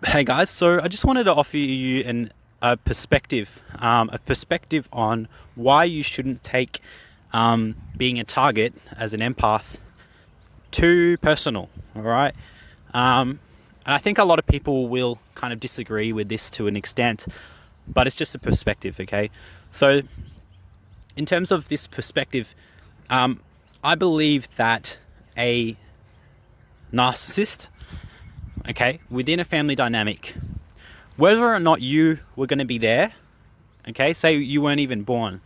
Hey guys, so I just wanted to offer you a perspective on why you shouldn't take being a target as an empath too personal. All right, and I think a lot of people will kind of disagree with this to an extent, but it's just a perspective. Okay, so in terms of this perspective, I believe that a narcissist, okay, within a family dynamic, whether or not you were going to be there, okay, say you weren't even born,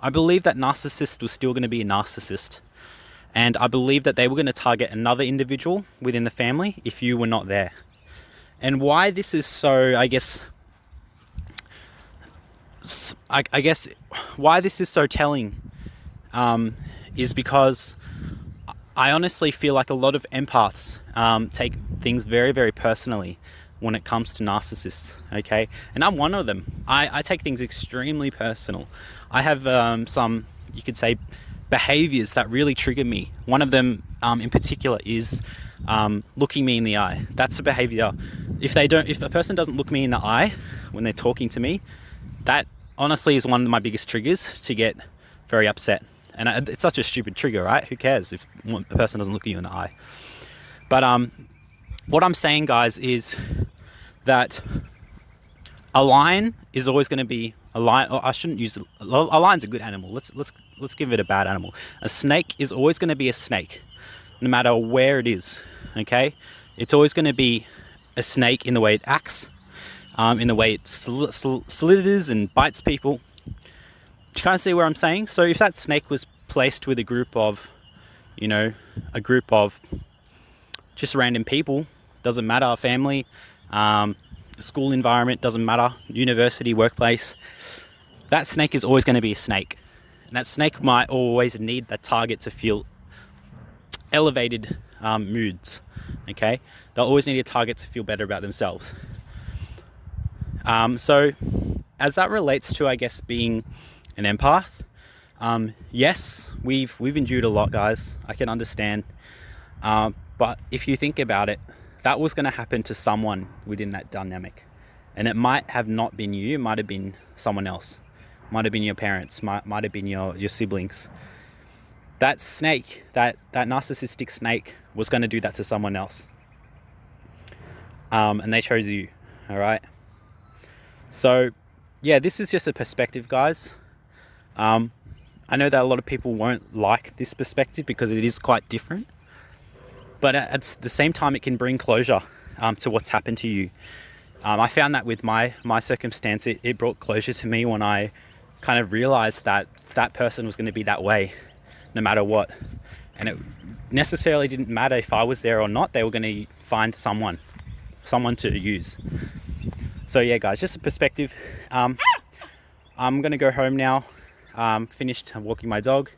I believe that narcissist was still going to be a narcissist. And I believe that they were going to target another individual within the family if you were not there. And why this is so, I guess why this is so telling is because I honestly feel like a lot of empaths take things very, very personally when it comes to narcissists, okay? And I'm one of them. I take things extremely personal. I have some, you could say, behaviors that really trigger me. One of them in particular is looking me in the eye. That's a behavior. If a person doesn't look me in the eye when they're talking to me, that honestly is one of my biggest triggers to get very upset. And it's such a stupid trigger, right? Who cares if a person doesn't look at you in the eye? But what I'm saying, guys, is that a lion is always going to be a lion. Or I shouldn't use a lion's a good animal. Let's give it a bad animal. A snake is always going to be a snake, no matter where it is. Okay, it's always going to be a snake in the way it acts, in the way it slithers and bites people. Do you kind of see where I'm saying? So if that snake was placed with a group of just random people, doesn't matter, family, school environment, doesn't matter, university, workplace, that snake is always going to be a snake. And that snake might always need that target to feel elevated moods, okay? They'll always need a target to feel better about themselves. So as that relates to, I guess, being an empath, yes, we've endured a lot, guys. I can understand. But if you think about it, that was going to happen to someone within that dynamic. And it might have not been you, it might have been someone else. Might have been your parents, might have been your siblings. That snake, that narcissistic snake was going to do that to someone else. And they chose you, all right? So, yeah, this is just a perspective, guys. I know that a lot of people won't like this perspective because it is quite different. But at the same time, it can bring closure to what's happened to you. I found that with my circumstance, it brought closure to me when I kind of realized that that person was going to be that way no matter what. And it necessarily didn't matter if I was there or not. They were going to find someone to use. So yeah, guys, just a perspective. I'm going to go home now. Finished walking my dog.